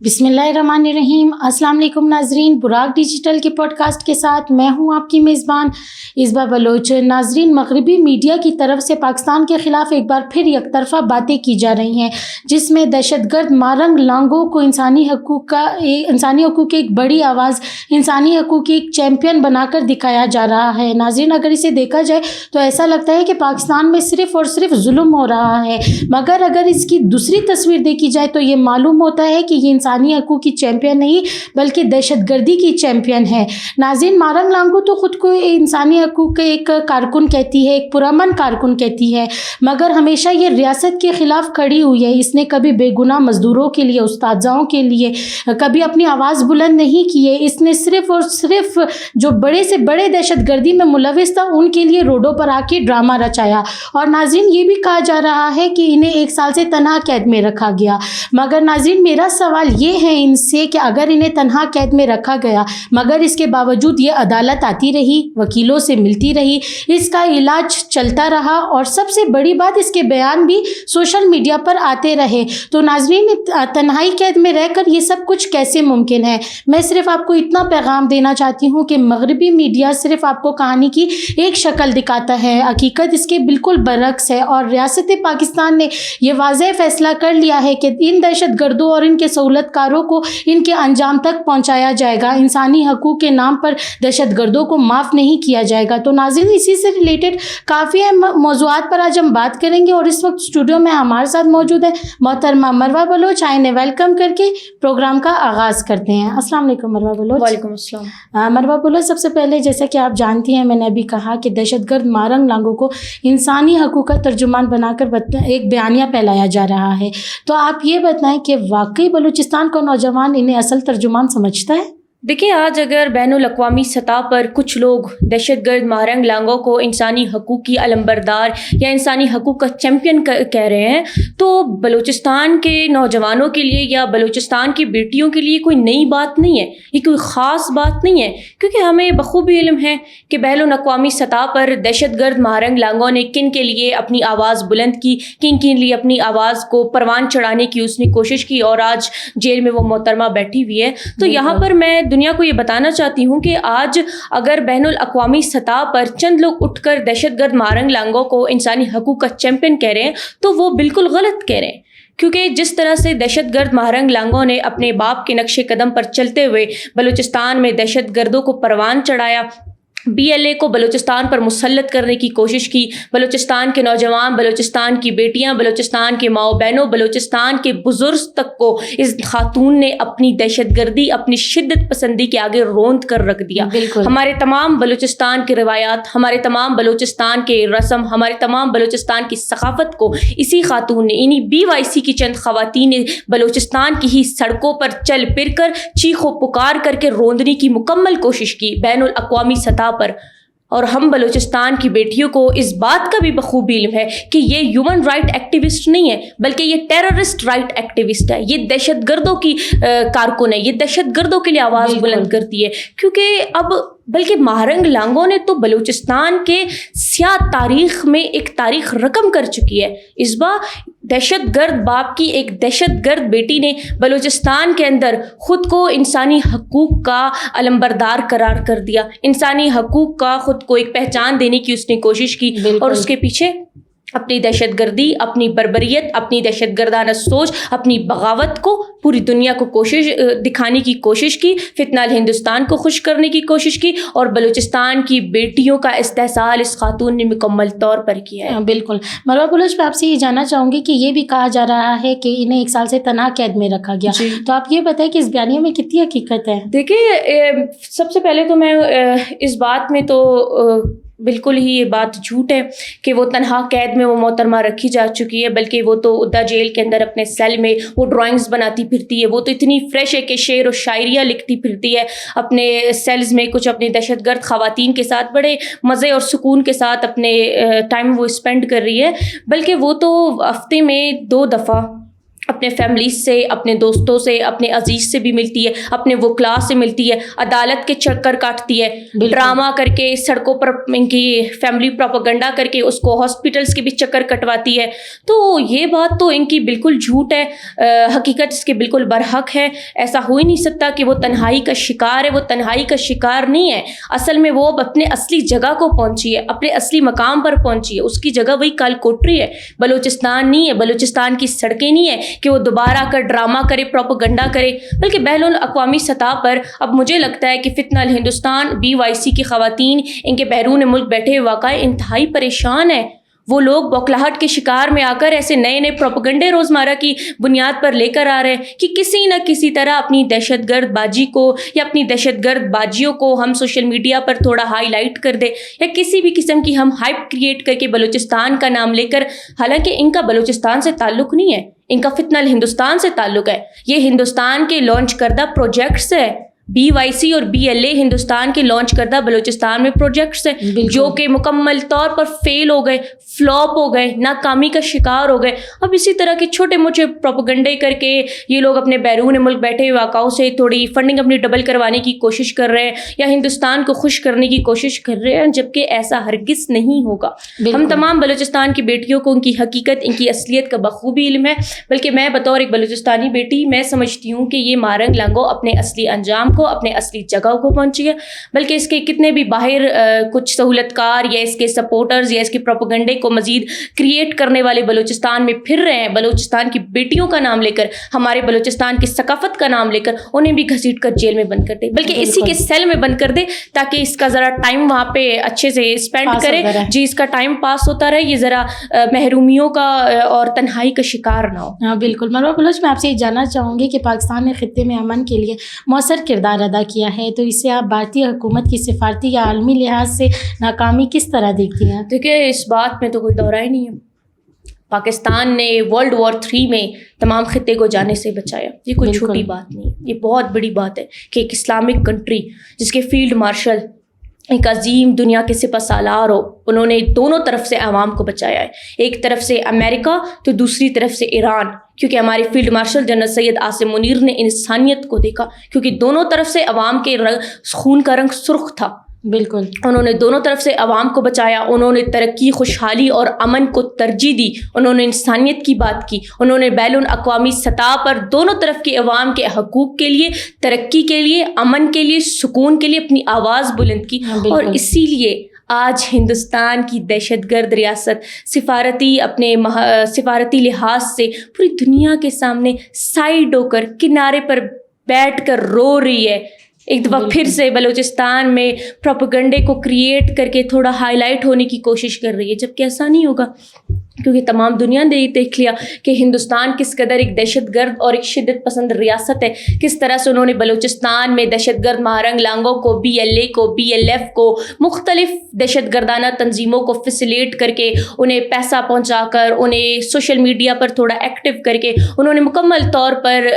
بسم اللہ الرحمن الرحیم۔ السلام علیکم ناظرین، براق ڈیجیٹل کے پوڈ کاسٹ کے ساتھ میں ہوں آپ کی میزبان عزبہ بلوچ۔ ناظرین، مغربی میڈیا کی طرف سے پاکستان کے خلاف ایک بار پھر یک طرفہ باتیں کی جا رہی ہیں، جس میں دہشت گرد مارنگ لانگو کو انسانی حقوق کی ایک بڑی آواز، انسانی حقوق کی ایک چیمپئن بنا کر دکھایا جا رہا ہے۔ ناظرین، اگر اسے دیکھا جائے تو ایسا لگتا ہے کہ پاکستان میں صرف اور صرف ظلم ہو رہا ہے، مگر اگر اس کی دوسری تصویر دیکھی جائے تو یہ معلوم ہوتا ہے کہ یہ انسانی حقوق کی چیمپئن نہیں بلکہ دہشت گردی کی چیمپئن ہے۔ ناظرین، مارنگ لانگو تو خود کو انسانی حقوق کے ایک کارکن کہتی ہے، ایک پرامن کارکن کہتی ہے، مگر ہمیشہ یہ ریاست کے خلاف کھڑی ہوئی ہے۔ اس نے کبھی بے گناہ مزدوروں کے لیے، اساتذہوں کے لیے کبھی اپنی آواز بلند نہیں کی ہے۔ اس نے صرف اور صرف جو بڑے سے بڑے دہشت گردی میں ملوث تھا ان کے لیے روڈوں پر آ کے ڈرامہ رچایا، اور ناظرین یہ بھی کہا جا رہا ہے کہ انہیں 1 سال سے تنہا قید میں رکھا گیا۔ مگر ناظرین، میرا سوال یہ ہے ان سے کہ اگر انہیں تنہا قید میں رکھا گیا مگر اس کے باوجود یہ عدالت آتی رہی، وکیلوں سے ملتی رہی، اس کا علاج چلتا رہا، اور سب سے بڑی بات اس کے بیان بھی سوشل میڈیا پر آتے رہے، تو ناظرین تنہائی قید میں رہ کر یہ سب کچھ کیسے ممکن ہے؟ میں صرف آپ کو اتنا پیغام دینا چاہتی ہوں کہ مغربی میڈیا صرف آپ کو کہانی کی ایک شکل دکھاتا ہے، حقیقت اس کے بالکل برعکس ہے، اور ریاست پاکستان نے یہ واضح فیصلہ کر لیا ہے کہ ان دہشت گردوں اور ان کے سہولت کاروں کو ان کے انجام تک پہنچایا جائے گا۔ انسانی حقوق کے نام پر دہشت گردوں کو معاف نہیں کیا جائے گا۔ تو ناظرین، اسی سے ریلیٹڈ کافی اہم موضوعات پر آج ہم بات کریں گے، اور اس وقت اسٹوڈیو میں ہمارے ساتھ موجود ہے محترمہ مروہ بلوچ۔ آئیں ویلکم کر کے پروگرام کا آغاز کرتے ہیں۔ السلام علیکم مروہ بلوچ۔ وعلیکم السلام۔ مروہ بلوچ، سب سے پہلے جیسا کہ آپ جانتی ہیں، میں نے ابھی کہا کہ دہشت گرد مارنگ لانگو کو انسانی حقوق کا ترجمان بنا کر ایک بیانیہ پھیلایا جا رہا ہے، تو آپ یہ بتائیں کہ واقعی بلوچستان کا نوجوان انہیں اصل ترجمان سمجھتا ہے؟ دیکھیے، آج اگر بین الاقوامی سطح پر کچھ لوگ دہشت گرد مارنگ لانگو کو انسانی حقوق کی علمبردار یا انسانی حقوق کا چیمپئن کہہ رہے ہیں، تو بلوچستان کے نوجوانوں کے لیے یا بلوچستان کی بیٹیوں کے لیے کوئی نئی بات نہیں ہے، یہ کوئی خاص بات نہیں ہے، کیونکہ ہمیں بخوبی علم ہے کہ بین الاقوامی سطح پر دہشت گرد مارنگ لانگو نے کن کے لیے اپنی آواز بلند کی، کن کے لیے اپنی آواز کو پروان چڑھانے کی اس نے کوشش کی، اور آج جیل میں وہ محترمہ بیٹھی ہوئی ہے۔ تو یہاں پر میں دنیا کو یہ بتانا چاہتی ہوں کہ آج اگر بین الاقوامی سطح پر چند لوگ اٹھ کر دہشت گرد مارنگ لانگو کو انسانی حقوق کا چیمپئن کہہ رہے ہیں تو وہ بالکل غلط کہہ رہے ہیں، کیونکہ جس طرح سے دہشت گرد مارنگ لانگو نے اپنے باپ کے نقش قدم پر چلتے ہوئے بلوچستان میں دہشت گردوں کو پروان چڑھایا، BLA کو بلوچستان پر مسلط کرنے کی کوشش کی، بلوچستان کے نوجوان، بلوچستان کی بیٹیاں، بلوچستان کے ماؤں بہنوں، بلوچستان کے بزرگ تک کو اس خاتون نے اپنی دہشت گردی، اپنی شدت پسندی کے آگے روند کر رکھ دیا۔ ہمارے تمام بلوچستان کے روایات، ہمارے تمام بلوچستان کے رسم، ہمارے تمام بلوچستان کی ثقافت کو اسی خاتون نے، انہی BYC کی چند خواتین نے بلوچستان کی ہی سڑکوں پر چل پھر کر چیخ و پکار کر کے روندنے کی مکمل کوشش کی بین الاقوامی سطح پر۔ اور ہم بلوچستان کی بیٹیوں کو اس بات کا بھی بخوبی علم ہے کہ یہ ہیومن رائٹ ایکٹیوسٹ نہیں ہے بلکہ یہ ٹیررسٹ رائٹ ایکٹیوسٹ ہے، یہ دہشت گردوں کی کارکن ہے، یہ دہشت گردوں کے لیے آواز بلند کرتی ہے، کیونکہ اب بلکہ مارنگ لانگو نے تو بلوچستان کے سیاہ تاریخ میں ایک تاریخ رقم کر چکی ہے۔ اس بار دہشت گرد باپ کی ایک دہشت گرد بیٹی نے بلوچستان کے اندر خود کو انسانی حقوق کا علمبردار قرار کر دیا، انسانی حقوق کا خود کو ایک پہچان دینے کی اس نے کوشش کی، اور اس کے پیچھے اپنی دہشت گردی، اپنی بربریت، اپنی دہشت گردانہ سوچ، اپنی بغاوت کو پوری دنیا کو دکھانے کی کوشش کی، فتنہ ہندوستان کو خوش کرنے کی کوشش کی، اور بلوچستان کی بیٹیوں کا استحصال اس خاتون نے مکمل طور پر کیا ہے۔ بالکل۔ مروہ بلوچ، میں آپ سے یہ جاننا چاہوں گی کہ یہ بھی کہا جا رہا ہے کہ انہیں 1 سال سے تنہا قید میں رکھا گیا، تو آپ یہ بتائیں کہ اس بیانیے میں کتنی حقیقت ہے؟ دیکھیے، سب سے پہلے تو میں اس بات میں تو بالکل ہی یہ بات جھوٹ ہے کہ وہ تنہا قید میں وہ محترمہ رکھی جا چکی ہے، بلکہ وہ تو ادا جیل کے اندر اپنے سیل میں وہ ڈرائنگز بناتی پھرتی ہے، وہ تو اتنی فریش ہے کہ شعر و شاعریاں لکھتی پھرتی ہے اپنے سیلز میں، کچھ اپنی دہشت گرد خواتین کے ساتھ بڑے مزے اور سکون کے ساتھ اپنے ٹائم وہ اسپینڈ کر رہی ہے، بلکہ وہ تو ہفتے میں 2 دفعہ اپنے فیملیز سے، اپنے دوستوں سے، اپنے عزیز سے بھی ملتی ہے، اپنے وکلاء سے ملتی ہے، عدالت کے چکر کاٹتی ہے، ڈرامہ کر کے سڑکوں پر ان کی فیملی پروپیگنڈا کر کے اس کو ہاسپٹلس کے بھی چکر کٹواتی ہے. تو یہ بات تو ان کی بالکل جھوٹ ہے، حقیقت اس کے بالکل برحق ہے. ایسا ہو ہی نہیں سکتا کہ وہ تنہائی کا شکار ہے. وہ تنہائی کا شکار نہیں ہے، اصل میں وہ اب اپنے اصلی جگہ کو پہنچی ہے، اپنے اصلی مقام پر پہنچی ہے. اس کی جگہ وہی کال کوٹری ہے، بلوچستان نہیں ہے، بلوچستان کی سڑکیں نہیں ہے کہ وہ دوبارہ آ کر ڈرامہ کرے، پروپیگنڈا کرے. بلکہ بین الاقوامی سطح پر اب مجھے لگتا ہے کہ فتنہ الہندوستان BYC کی خواتین، ان کے بیرون ملک بیٹھے واقع انتہائی پریشان ہیں. وہ لوگ بوکھلاہٹ کے شکار میں آ کر ایسے نئے نئے پروپیگنڈے روزمرہ کی بنیاد پر لے کر آ رہے ہیں کہ کسی نہ کسی طرح اپنی دہشت گرد باجی کو یا اپنی دہشت گرد باجیوں کو ہم سوشل میڈیا پر تھوڑا ہائی لائٹ کر دے، یا کسی بھی قسم کی ہم ہائپ کریٹ کر کے بلوچستان کا نام لے کر. حالانکہ ان کا بلوچستان سے تعلق نہیں ہے، ان کا فتنہ الہندوستان سے تعلق ہے. یہ ہندوستان کے لانچ کردہ پروجیکٹس ہے. BYC اور BLA ہندوستان کے لانچ کردہ بلوچستان میں پروجیکٹس ہیں جو کہ مکمل طور پر فیل ہو گئے، فلاپ ہو گئے، ناکامی کا شکار ہو گئے. اب اسی طرح کے چھوٹے موٹے پروپیگنڈے کر کے یہ لوگ اپنے بیرون ملک بیٹھے واقعوں سے تھوڑی فنڈنگ اپنی ڈبل کروانے کی کوشش کر رہے ہیں، یا ہندوستان کو خوش کرنے کی کوشش کر رہے ہیں، جبکہ ایسا ہرگز نہیں ہوگا. ہم تمام بلوچستان کی بیٹیوں کو ان کی حقیقت، ان کی اصلیت کا بخوبی علم ہے. بلکہ میں بطور ایک بلوچستانی بیٹی میں سمجھتی ہوں کہ یہ مارنگ لنگو اپنے اصلی انجام کو، اپنے اصلی جگہ کو پہنچی ہے. بلکہ اس کے کتنے بھی باہر کچھ سہولت کار یا اس کے سپورٹرز یا اس کے پروپیگنڈے کو مزید کریٹ کرنے والے بلوچستان میں پھر رہے ہیں، بلوچستان کی بیٹیوں کا نام لے کر، ہمارے بلوچستان کی ثقافت کا نام لے کر انہیں بھی گھسیٹ کر جیل میں بند کر دے، بلکہ اسی کے سیل میں بند کر دے تاکہ اس کا ذرا ٹائم وہاں پہ اچھے سے اسپینڈ کرے. جی، اس کا ٹائم پاس ہوتا رہے، یہ ذرا محرومیوں کا اور تنہائی کا شکار نہ ہو. ہاں بالکل. مروہ بلوچ، میں آپ سے یہ جاننا چاہوں گی کہ پاکستان نے خطے میں امن کے لیے مؤثر کردار ادا کیا ہے، تو اس سے آپ بھارتی حکومت کی سفارتی یا عالمی لحاظ سے ناکامی کس طرح دیکھتی ہیں؟ دیکھیے، اس بات میں تو کوئی دورہ ہی نہیں ہے. پاکستان نے World War III میں تمام خطے کو جانے سے بچایا. یہ کوئی چھوٹی بات نہیں، یہ بہت بڑی بات ہے کہ ایک اسلامک کنٹری جس کے فیلڈ مارشل ایک عظیم دنیا کے سپہ سالار ہو، انہوں نے دونوں طرف سے عوام کو بچایا ہے. ایک طرف سے امریکہ تو دوسری طرف سے ایران، کیونکہ ہمارے field marshal general Syed Asim Munir نے انسانیت کو دیکھا، کیونکہ دونوں طرف سے عوام کے خون کا رنگ سرخ تھا. بالکل، انہوں نے دونوں طرف سے عوام کو بچایا. انہوں نے ترقی، خوشحالی اور امن کو ترجیح دی. انہوں نے انسانیت کی بات کی. انہوں نے بین الاقوامی سطح پر دونوں طرف کے عوام کے حقوق کے لیے، ترقی کے لیے، امن کے لیے، سکون کے لیے اپنی آواز بلند کی. اور اسی لیے آج ہندوستان کی دہشت گرد ریاست سفارتی لحاظ سے پوری دنیا کے سامنے سائڈ ہو کر، کنارے پر بیٹھ کر رو رہی ہے. ایک دفعہ پھر سے بلوچستان میں پروپیگنڈے کو کریٹ کر کے تھوڑا ہائی لائٹ ہونے کی کوشش کر رہی ہے، جبکہ ایسا نہیں ہوگا. کیونکہ تمام دنیا نے دیکھ لیا کہ ہندوستان کس قدر ایک دہشت گرد اور ایک شدت پسند ریاست ہے. کس طرح سے انہوں نے بلوچستان میں دہشت گرد مہارنگ لانگوں کو، BLA کو، BLF کو، مختلف دہشت گردانہ تنظیموں کو فیسیلیٹ کر کے، انہیں پیسہ پہنچا کر، انہیں سوشل میڈیا پر تھوڑا ایکٹیو کر کے، انہوں نے مکمل طور پر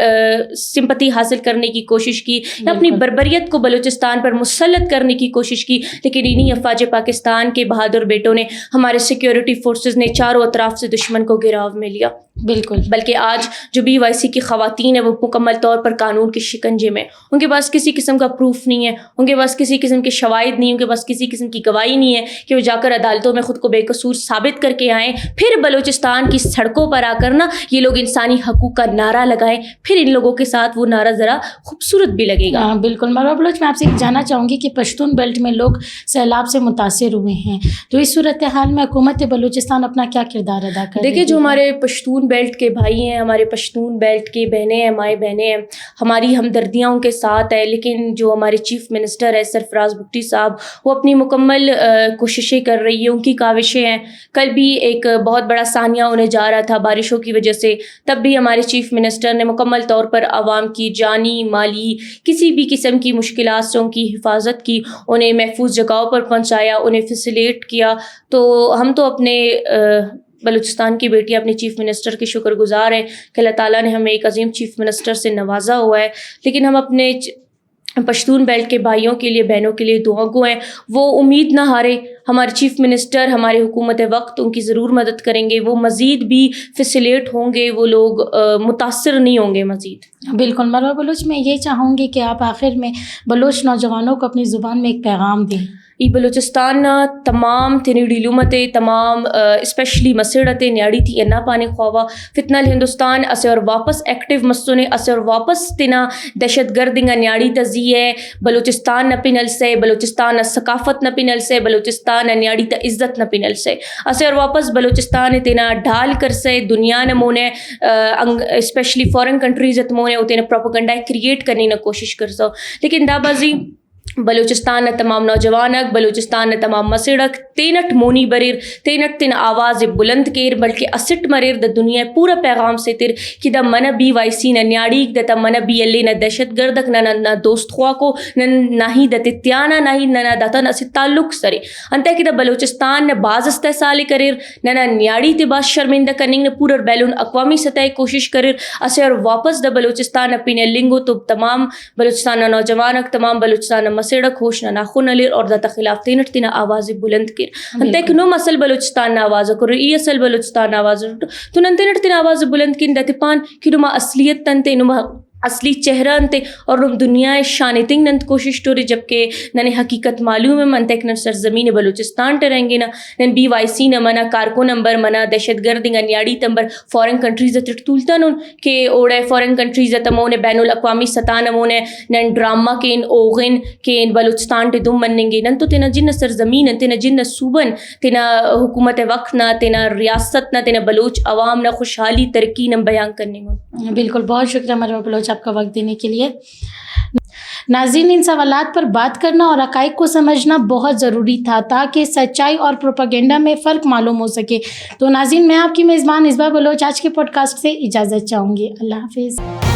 سمپتی حاصل کرنے کی کوشش کی، اپنی بربریت کو بلوچستان پر مسلط کرنے کی کوشش کی. لیکن انہی افواج پاکستان کے بہادر بیٹوں نے، ہمارے سیکیورٹی فورسز نے چاروں اطراف سے دشمن کو گھیراو میں لیا. بالکل. بلکہ آج جو BYC کی خواتین ہیں وہ مکمل طور پر قانون کے شکنجے میں، ان کے پاس کسی قسم کا پروف نہیں ہے، ان کے پاس کسی قسم کے شواہد نہیں، ان کے پاس کسی قسم کی گواہی نہیں ہے کہ وہ جا کر عدالتوں میں خود کو بے قصور ثابت کر کے آئیں. پھر بلوچستان کی سڑکوں پر آ کر نا یہ لوگ انسانی حقوق کا نعرہ لگائیں. پھر ان لوگوں کے ساتھ وہ نعرہ ذرا خوبصورت بھی لگے گا. بالکل. مروہ بلوچ، میں آپ سے جاننا چاہوں گی کہ پشتون بیلٹ میں لوگ سیلاب سے متاثر ہوئے ہیں، تو اس صورتحال میں حکومت بلوچستان اپنا کیا کردار ادا کر رہی ہے؟ دیکھیے، جو ہمارے پشتون بیلٹ کے بھائی ہیں، ہمارے پشتون بیلٹ کی بہنیں ہیں، مائیں بہنیں ہیں، ہماری ہمدردیاں ان کے ساتھ ہے. لیکن جو ہمارے چیف منسٹر ہے سرفراز بگٹی صاحب، وہ اپنی مکمل کوششیں کر رہی ہیں، ان کی کاوشیں ہیں. کل بھی ایک بہت بڑا ثانیہ انہیں جا رہا تھا بارشوں کی وجہ سے، تب بھی ہمارے چیف منسٹر نے مکمل طور پر عوام کی جانی، مالی، کسی بھی قسم کی مشکلات سے ان کی حفاظت کی، انہیں محفوظ جگہوں پر پہنچایا، انہیں فیسیلیٹ کیا. تو ہم تو اپنے بلوچستان کی بیٹی اپنے چیف منسٹر کے شکر گزار ہیں کہ اللہ تعالیٰ نے ہمیں ایک عظیم چیف منسٹر سے نوازا ہوا ہے. لیکن ہم اپنے پشتون بیلٹ کے بھائیوں کے لیے، بہنوں کے لیے دعا گو ہیں. وہ امید نہ ہارے، ہمارے چیف منسٹر ہمارے حکومت وقت ان کی ضرور مدد کریں گے، وہ مزید بھی فیسیلیٹ ہوں گے، وہ لوگ متاثر نہیں ہوں گے مزید۔ بالکل مروہ بلوچ، میں یہ چاہوں گی کہ آپ آخر میں بلوچ نوجوانوں کو اپنی زبان میں ایک پیغام دیں۔ ای بلوچستان تمام تینی ڈیلومتے تمام اسپیشلی مسیڑتے نیاڑی تھی انا پانے خواہ فتنہ ہندوستان اسے اور واپس ایکٹیو مسونے اسے اور واپس تینا دہشت گردنگا نیاڑی تزی ہے بلوچستان نہ پینل سے، بلوچستان ثقافت نہ پینل سے، بلوچستان نیاڑی تا عزت نہ پینل سے، اسے اور واپس بلوچستان تینا ڈھال کر سے دنیا نمونے اسپیشلی فورن کنٹریز اتمونے او تینا پروپیگنڈا کریٹ کرنے نہ کوشش کر سو، لیکن دا بازی بلوچستان تمام نوجوانک، بلوچستان تمام مسیڑک تینٹ مونی بریر، تینٹ تین آواز بلند کیر، بلکہ اسٹ مریر دا دنیا پورا پیغام سے تیر کہ دا منہ بی وائی سی نہ نیاڑیک دا منہ بی اللہ نہ دہشت گردک نہ دوست خواہ کو نہ ہی دا تتیانا نہ ہی نہ داتا نہ سے تعلق سرے انتے کہ دا بلوچستان نہ باز استحصال کریر نہ نیاڑی تے باز شرمندہ کننگ نہ پورا بیلون اقوامی سطح کوشش کریر اسے اور واپس دا بلوچستان پینے لنگو تو تمام بلوچستان نوجوانک، تمام بلوچستان مسیڑک ہوش نہ ناخن لیر اور دا خلاف تینٹ تینا آواز بلند کر انتے کہ نو اصل بلوچستان نا آواز کرو ای اصل بلوچستان آواز تو نن تینٹ تینا آواز بلند کن دا تپان کہ نما اصلیت تنتے نما اصلی چہرہ انتے اور نم دنیا شان تنگ ننت کوشش ٹوری، جبکہ نن حقیقت معلوم ہے من تک نن سرزمین بلوچستان ٹے رہیں گے نن بی وائی سی نہ منا کارکو نمبر منا دہشت گردی نیاڑی تمبر فورن کنٹریز تولتا نون کہ اوڑے فورن کنٹریز تمونے بین الاقوامی سطح نمونے نن ڈرامہ کین اوغن کین بلوچستان ٹے دم منیں گے نن تو تینا جن سرزمین تینا جن صوبن تینا حکومت وقت نہ تینا ریاست نہ تینا بلوچ عوام نہ خوشحالی ترقی نہ بیان کرنے گا۔ بالکل، بہت شکریہ مروہ بلوچ آپ کا وقت دینے کے لیے۔ ناظرین، ان سوالات پر بات کرنا اور حقائق کو سمجھنا بہت ضروری تھا تاکہ سچائی اور پروپیگنڈا میں فرق معلوم ہو سکے۔ تو ناظرین، میں آپ کی میزبان اصبا بلوچ آج کے پوڈ کاسٹ سے اجازت چاہوں گی۔ اللہ حافظ۔